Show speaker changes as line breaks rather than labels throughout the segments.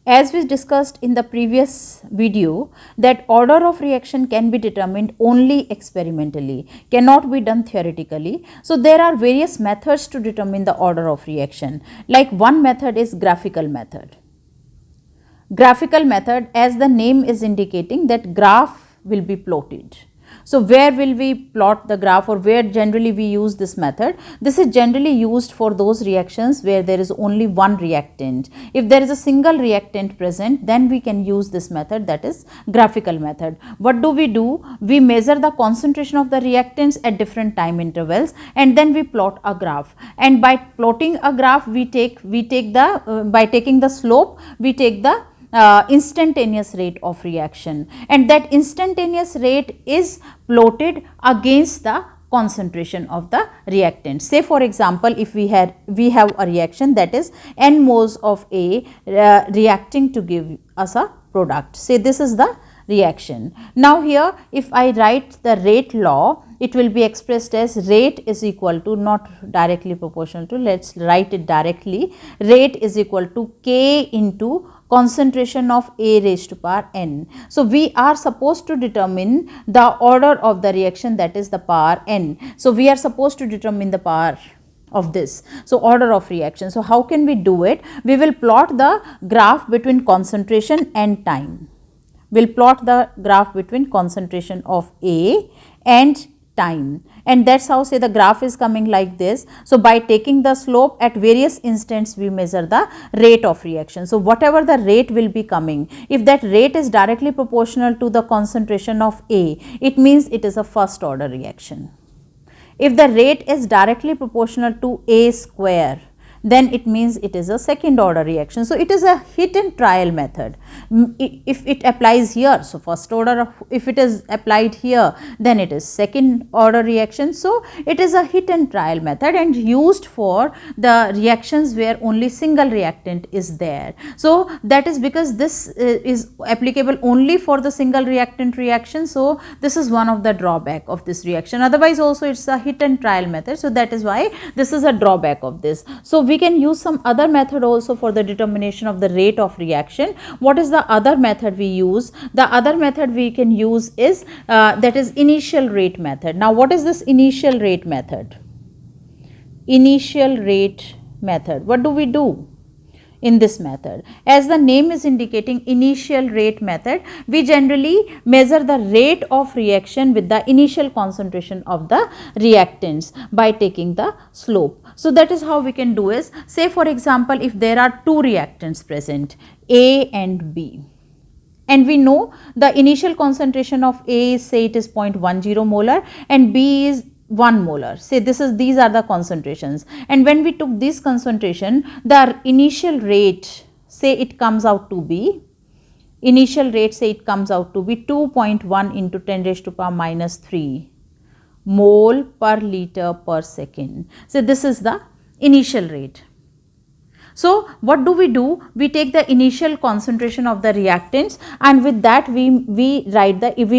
As we discussed in the previous video, that order of reaction can be determined only experimentally, cannot be done theoretically. So, there are various methods to determine the order of reaction. Like one method is graphical method. Graphical method, as the name is indicating, that graph will be plotted. So, where will we plot the graph, or where generally we use this method? This is generally used for those reactions where there is only one reactant. If there is a single reactant present, then we can use this method, that is graphical method. What do? We measure the concentration of the reactants at different time intervals, and then we plot a graph. And by plotting a graph, by taking the slope, we take the instantaneous rate of reaction, and that instantaneous rate is plotted against the concentration of the reactant. Say for example, if we have a reaction, that is n moles of A reacting to give us a product. Say this is the reaction. Now here, if I write the rate law, it will be expressed as rate is equal to, not directly proportional to, let's write it directly, rate is equal to K into concentration of A raised to power n. So, we are supposed to determine the order of the reaction, that is the power n. So, we are supposed to determine the power of this. So, order of reaction. So, how can we do it? We will plot the graph between concentration and time. We will plot the graph between concentration of A and time, and that is how, say, the graph is coming like this. So, by taking the slope at various instants, we measure the rate of reaction. So, whatever the rate will be coming, if that rate is directly proportional to the concentration of A, it means it is a first order reaction. If the rate is directly proportional to A square, then it means it is a second order reaction. So, it is a hit and trial method. If it applies here, so first order, if it is applied here, then it is second order reaction. So, it is a hit and trial method and used for the reactions where only single reactant is there. So, that is because this is applicable only for the single reactant reaction. So, this is one of the drawback of this reaction. Otherwise, also it is a hit and trial method. So, that is why this is a drawback of this. So, we can use some other method also for the determination of the rate of reaction. What is the other method we use? The other method we can use is that is initial rate method. Now, what is this initial rate method? Initial rate method. What do we do in this method? As the name is indicating, initial rate method, we generally measure the rate of reaction with the initial concentration of the reactants by taking the slope. So, that is how we can do is, say for example, if there are two reactants present, A and B, and we know the initial concentration of A is, say it is 0.10 molar and B is 1 molar. Say these are the concentrations, and when we took this concentration, the initial rate, say it comes out to be, initial rate, say it comes out to be 2.1 into 10 raised to power minus 3 mole per liter per second. So, this is the initial rate. So, what do? We take the initial concentration of the reactants, and with that we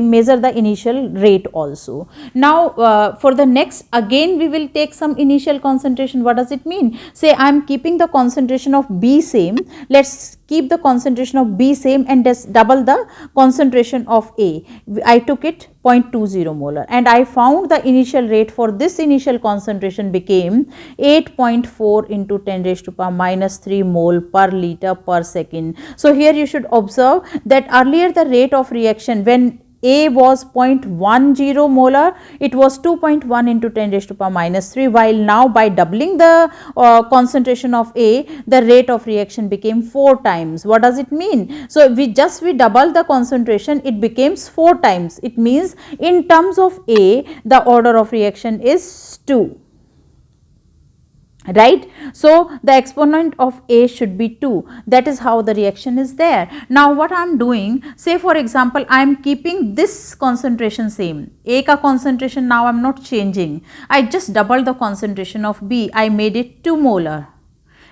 measure the initial rate also. Now, for the next, again we will take some initial concentration. What does it mean? Say I am keeping the concentration of B same. Let's keep the concentration of B same and just double the concentration of A. I took it 0.20 molar, and I found the initial rate for this initial concentration became 8.4 into 10 raised to power minus 3 mole per liter per second. So, here you should observe that earlier the rate of reaction when A was 0.10 molar, it was 2.1 into 10 raised to power minus 3, while now by doubling the concentration of A, the rate of reaction became 4 times. What does it mean? So, we double the concentration, it becomes 4 times. It means in terms of A, the order of reaction is 2. Right. So, the exponent of A should be 2. That is how the reaction is there. Now, what I am doing, say for example, I am keeping this concentration same. A ka concentration now I am not changing. I just doubled the concentration of B. I made it 2 molar.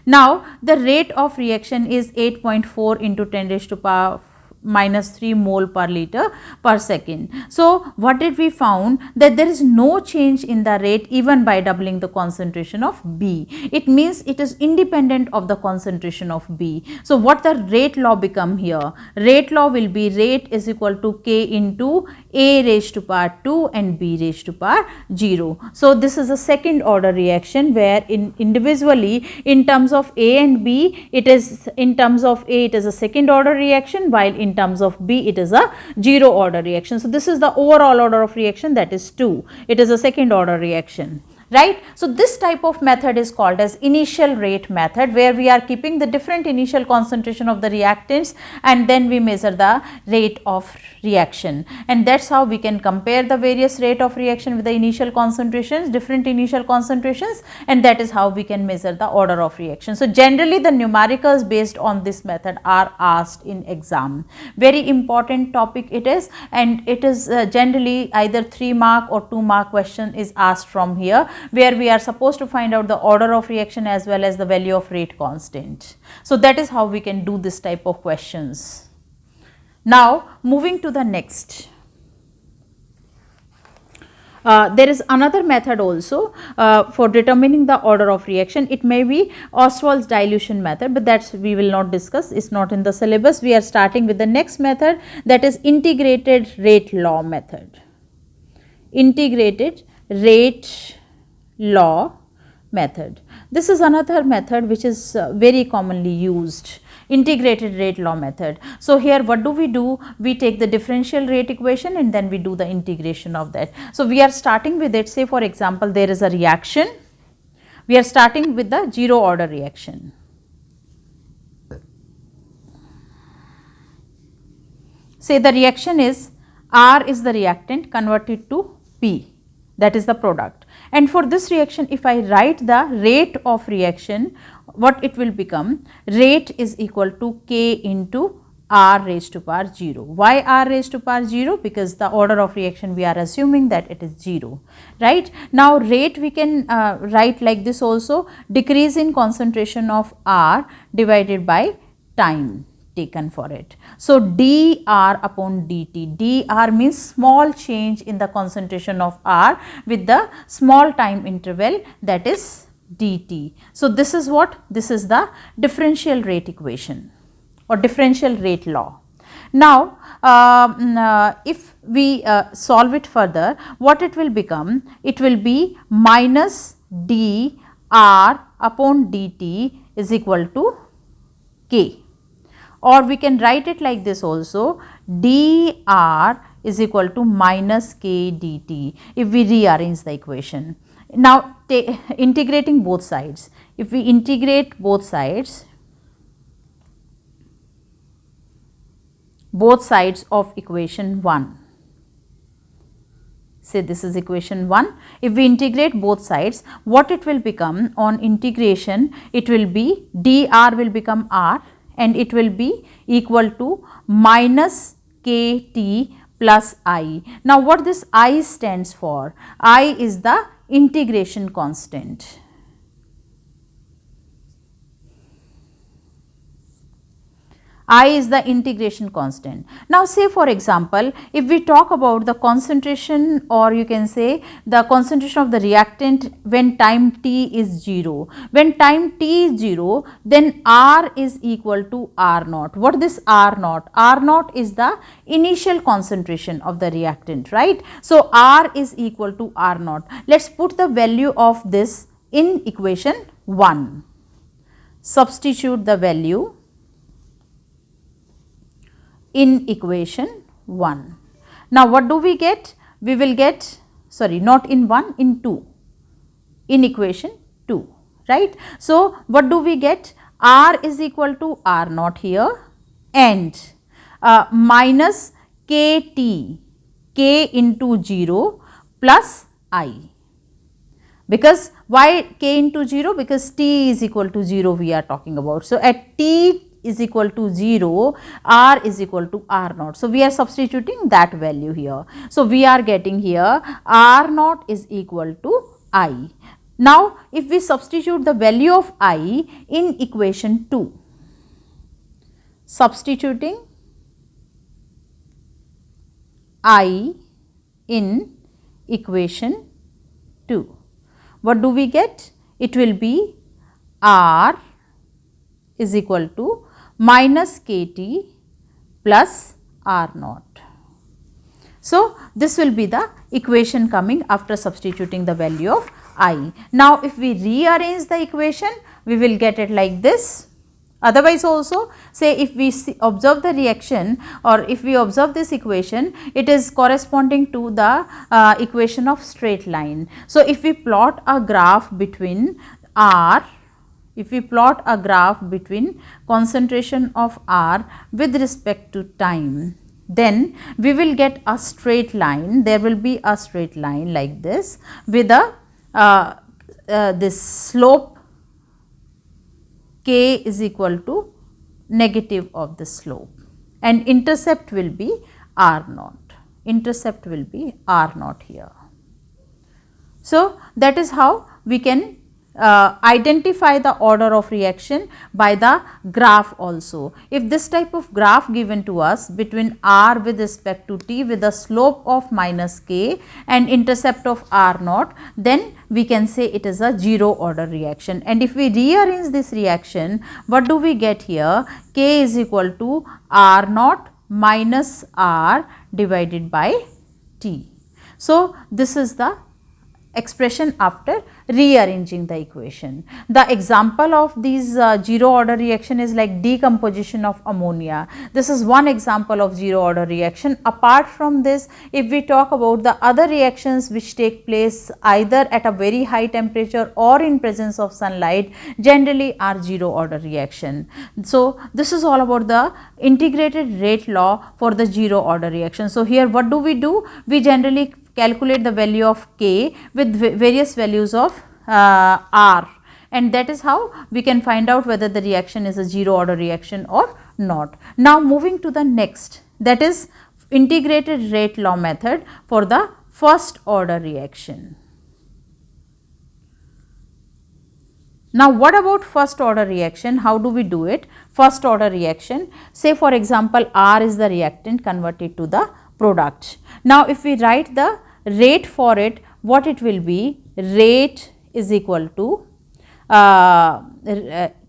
Now, the rate of reaction is 8.4 into 10 raised to power minus 3 mole per liter per second. So what did we found? That there is no change in the rate even by doubling the concentration of B. It means it is independent of the concentration of B. So what the rate law become here? Rate law will be rate is equal to K into A raised to power 2 and B raised to power 0. So this is a second order reaction where individually in terms of A and B, it is in terms of A it is a second order reaction, while in terms of B it is a 0 order reaction. So this is the overall order of reaction, that is 2. It is a second order reaction. Right. So this type of method is called as initial rate method, where we are keeping the different initial concentration of the reactants and then we measure the rate of reaction, and that's how we can compare the various rate of reaction with the initial concentrations, different initial concentrations, and that is how we can measure the order of reaction. So generally the numericals based on this method are asked in exam. Very important topic it is, and it is generally either 3 mark or 2 mark question is asked from here, where we are supposed to find out the order of reaction as well as the value of rate constant. So that is how we can do this type of questions. Now moving to the next. There is another method also for determining the order of reaction. It may be Ostwald's dilution method, but that's we will not discuss, it's not in the syllabus. We are starting with the next method, that is integrated rate law method. Integrated rate law method. This is another method which is very commonly used, integrated rate law method. So here what do? We take the differential rate equation and then we do the integration of that. So we are starting with it, say for example there is a reaction, we are starting with the 0 order reaction. Say the reaction is R is the reactant converted to P, that is the product. And for this reaction, if I write the rate of reaction, what it will become? Rate is equal to K into R raised to power 0. Why R raised to power 0? Because the order of reaction we are assuming that it is 0, right. Now rate we can write like this also, decrease in concentration of R divided by time taken for it. So dr upon dt, dr means small change in the concentration of R with the small time interval, that is dt. So this is what? This is the differential rate equation or differential rate law. Now if we solve it further, what it will become? It will be minus dr upon dt is equal to K. Or we can write it like this also, dr is equal to minus K dt, if we rearrange the equation. Now integrating both sides, if we integrate both sides of equation 1, say this is equation 1, if we integrate both sides, what it will become on integration? It will be dr will become R and it will be equal to minus Kt plus I. Now what this I stands for? I is the integration constant. I is the integration constant. Now say for example, if we talk about the concentration, or you can say the concentration of the reactant when time t is 0. When time t is 0, then R is equal to R naught. What this R naught? R naught is the initial concentration of the reactant, right? So R is equal to R naught. Let's put the value of this in equation 1. Substitute the value in equation 1. Now what do we get? We will get, sorry, not in 1, in 2, in equation 2, right. So what do we get? R is equal to R naught here and minus Kt, K into 0 plus I. Because why K into 0? Because t is equal to 0 we are talking about. So at t is equal to 0, R is equal to R naught. So we are substituting that value here. So we are getting here R naught is equal to I. Now if we substitute the value of I in equation 2, substituting I in equation 2. What do we get? It will be R is equal to minus kT plus R naught. So, this will be the equation coming after substituting the value of I. Now, if we rearrange the equation, we will get it like this. Otherwise also, say if we observe the reaction, or if we observe this equation, it is corresponding to the equation of straight line. So, if we plot a graph between R, if we plot a graph between concentration of R with respect to time, then we will get a straight line. There will be a straight line like this with a this slope k is equal to negative of the slope, and intercept will be R naught. Intercept will be R naught here. So, that is how we can identify the order of reaction by the graph also. If this type of graph given to us between R with respect to t with a slope of minus k and intercept of R naught, then we can say it is a 0 order reaction. And if we rearrange this reaction, what do we get here? K is equal to R naught minus R divided by t. So, this is the expression after rearranging the equation. The example of these 0 order reaction is like decomposition of ammonia. This is one example of 0 order reaction. Apart from this, if we talk about the other reactions which take place either at a very high temperature or in presence of sunlight, generally are 0 order reaction. So, this is all about the integrated rate law for the 0 order reaction. So, here what do? We generally calculate the value of K with various values of R, and that is how we can find out whether the reaction is a 0 order reaction or not. Now, moving to the next, that is integrated rate law method for the first order reaction. Now, what about first order reaction? How do we do it? First order reaction, say for example, R is the reactant converted to the product. Now, if we write the rate for it, what it will be? Rate is equal to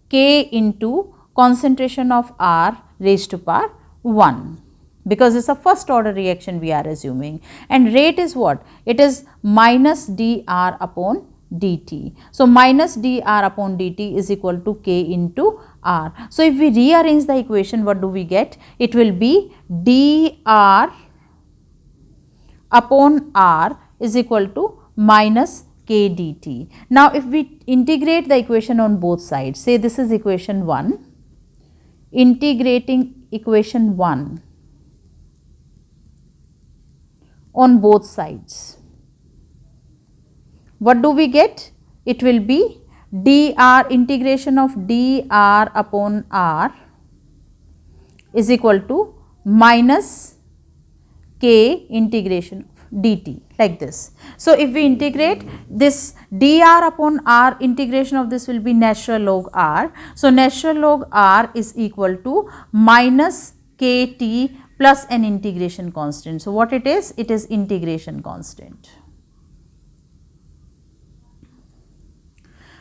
K into concentration of R raised to power 1, because it is a first order reaction we are assuming, and rate is what? It is minus dr upon dt. So, minus dr upon dt is equal to K into R. So, if we rearrange the equation, what do we get? It will be dr upon R is equal to minus K dt. Now, if we integrate the equation on both sides, say this is equation 1, integrating equation 1 on both sides, what do we get? It will be dr, integration of dr upon R is equal to minus K integration of dt, like this. So, if we integrate this dr upon R, integration of this will be natural log R. So, natural log R is equal to minus Kt plus an integration constant. So, what it is? It is integration constant.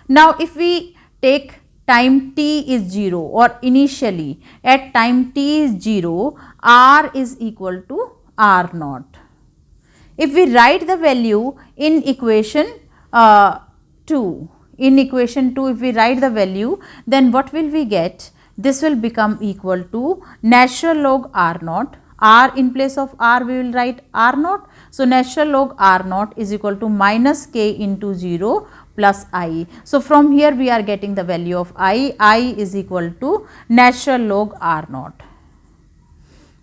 Now, if we take time t is 0, or initially at time t is 0, R is equal to R naught. If we write the value in equation 2, if we write the value, then what will we get? This will become equal to natural log R naught. R in place of R we will write R naught. So, natural log R naught is equal to minus K into 0 plus I. So, from here we are getting the value of I is equal to natural log R naught.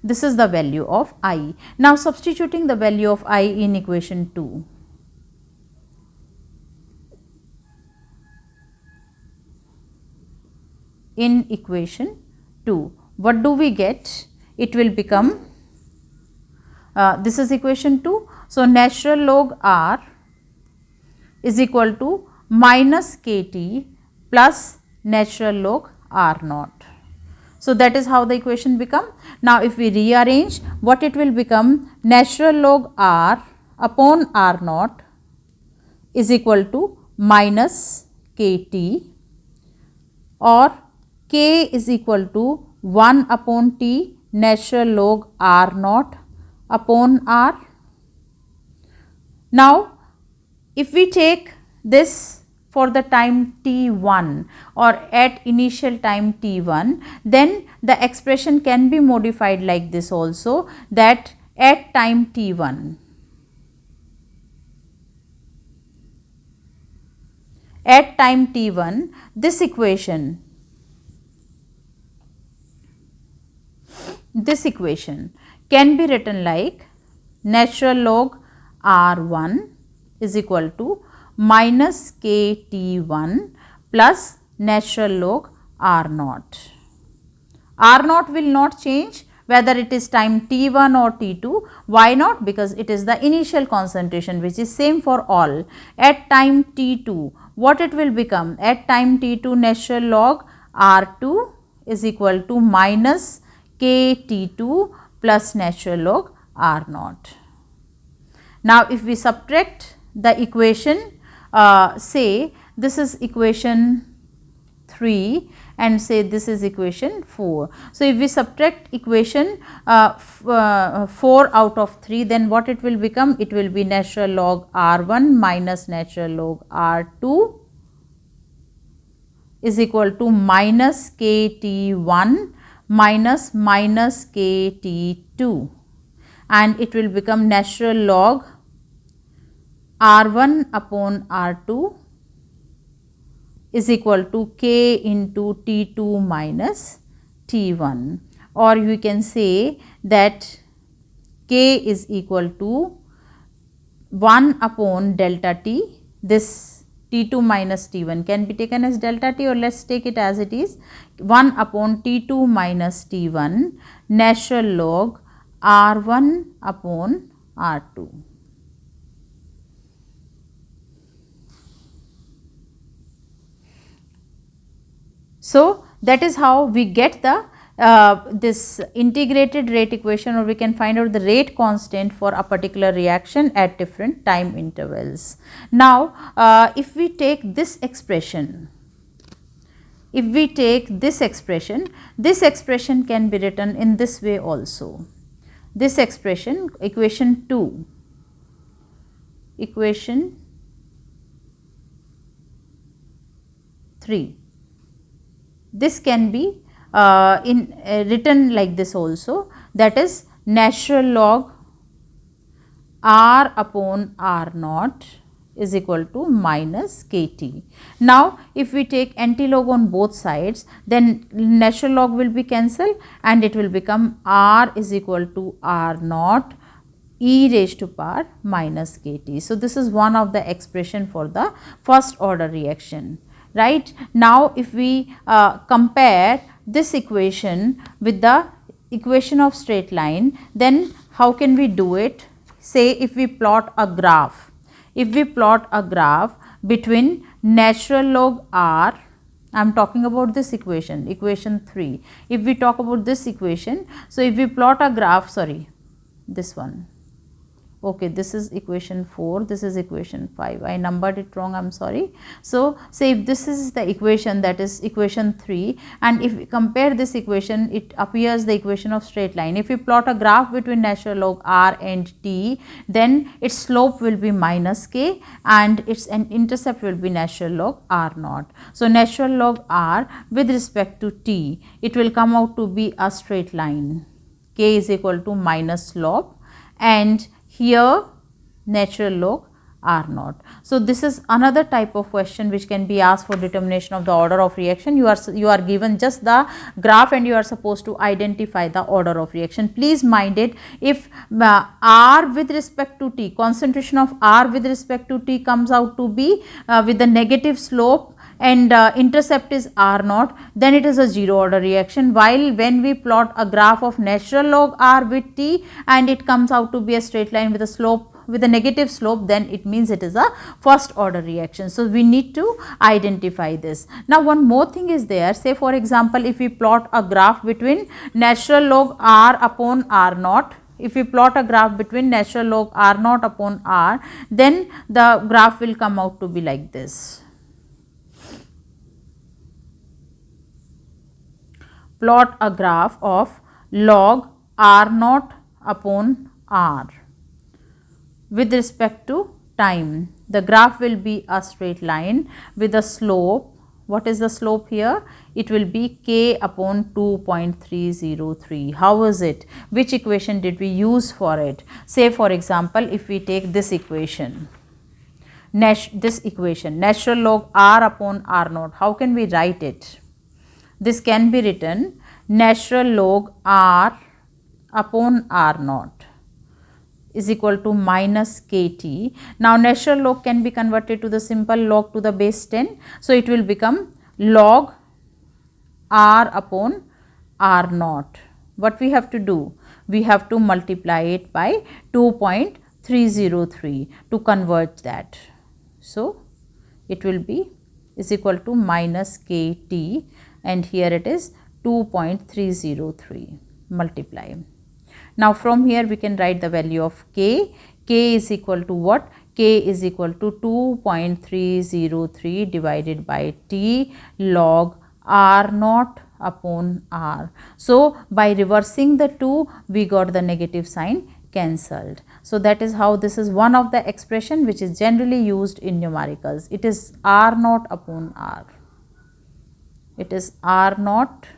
This is the value of I. Now, substituting the value of I in equation 2. In equation 2, what do we get? It will become, this is equation 2. So, natural log R is equal to minus Kt plus natural log R naught. So that is how the equation become. Now if we rearrange, what it will become, natural log R upon R naught is equal to minus KT, or K is equal to 1 upon T natural log R naught upon R. Now if we take this for the time t1 or at initial time t1, then the expression can be modified like this also, that at time t1, this equation can be written like natural log R1 is equal to minus KT1 plus natural log R naught. R naught will not change whether it is time T1 or T2. Why not? Because it is the initial concentration which is same for all. At time T2, what it will become? At time T2, natural log R2 is equal to minus KT2 plus natural log R naught. Now if we subtract the equation, say this is equation 3 and say this is equation 4. So if we subtract equation 4 out of 3, then what it will become? It will be natural log R1 minus natural log R2 is equal to minus KT1 minus KT2, and it will become natural log R1 upon R2 is equal to K into T2 minus T1, or you can say that K is equal to 1 upon delta T. This T2 minus T1 can be taken as delta T, or let us take it as it is, 1 upon T2 minus T1 natural log R1 upon R2. So that is how we get the this integrated rate equation, or we can find out the rate constant for a particular reaction at different time intervals. Now if we take this expression, this expression can be written in this way also. This expression, equation 2, equation 3. This can be written like this also, that is natural log R upon R naught is equal to minus KT. Now if we take antilog on both sides, then natural log will be cancelled and it will become R is equal to R naught e raised to power minus KT. So this is one of the expression for the first order reaction. Right. Now if we compare this equation with the equation of straight line, then how can we do it? Say if we plot a graph, between natural log R, I am talking about this equation, equation 3. If we talk about this equation, so if we plot a graph, sorry, this one. Okay, this is equation 4, this is equation 5. I numbered it wrong, I am sorry. So, say if this is the equation, that is equation 3, and if we compare this equation, it appears the equation of straight line. If we plot a graph between natural log R and T, then its slope will be minus K and its intercept will be natural log R naught. So, natural log R with respect to T, it will come out to be a straight line. K is equal to minus slope, and here natural log R naught. So this is another type of question which can be asked for determination of the order of reaction. You are given just the graph and you are supposed to identify the order of reaction. Please mind it, if R with respect to T, concentration of R with respect to T comes out to be with the negative slope and intercept is R naught, then it is a zero order reaction, while when we plot a graph of natural log R with T and it comes out to be a straight line with a slope with a negative slope, then it means it is a first order reaction. So, we need to identify this. Now, one more thing is there, say for example, if we plot a graph between natural log r upon r naught, if we plot a graph between natural log r naught upon r, then the graph will come out to be like this. Plot a graph of log r naught upon r with respect to time. The graph will be a straight line with a slope. What is the slope here? It will be k upon 2.303. How is it? Which equation did we use for it? Say for example, if we take this equation, natural log r upon r naught, how can we write it? This can be written natural log r upon r naught is equal to minus kt. Now, natural log can be converted to the simple log to the base 10. So, it will become log r upon r naught. What we have to do? We have to multiply it by 2.303 to convert that. So, it will be is equal to minus kt, and here it is 2.303 multiply. Now, from here we can write the value of k. K is equal to what? K is equal to 2.303 divided by t log r naught upon r. So, by reversing the 2, we got the negative sign cancelled. So, that is how this is one of the expression which is generally used in numericals. It is r naught upon r. It is r naught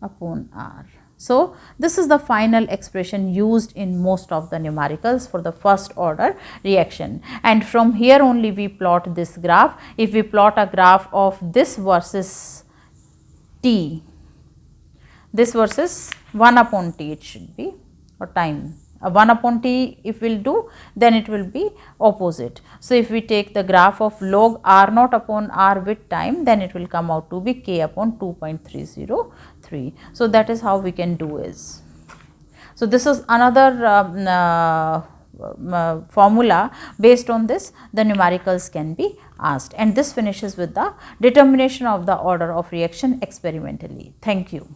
upon r. So, this is the final expression used in most of the numericals for the first order reaction, and from here only we plot this graph. If we plot a graph of this versus t, this versus 1 upon t it should be, or time. 1 upon t if we will do, then it will be opposite. So, if we take the graph of log r naught upon r with time, then it will come out to be k upon 2.303. So, that is how we can do is. So, this is another formula. Based on this, the numericals can be asked, and this finishes with the determination of the order of reaction experimentally. Thank you.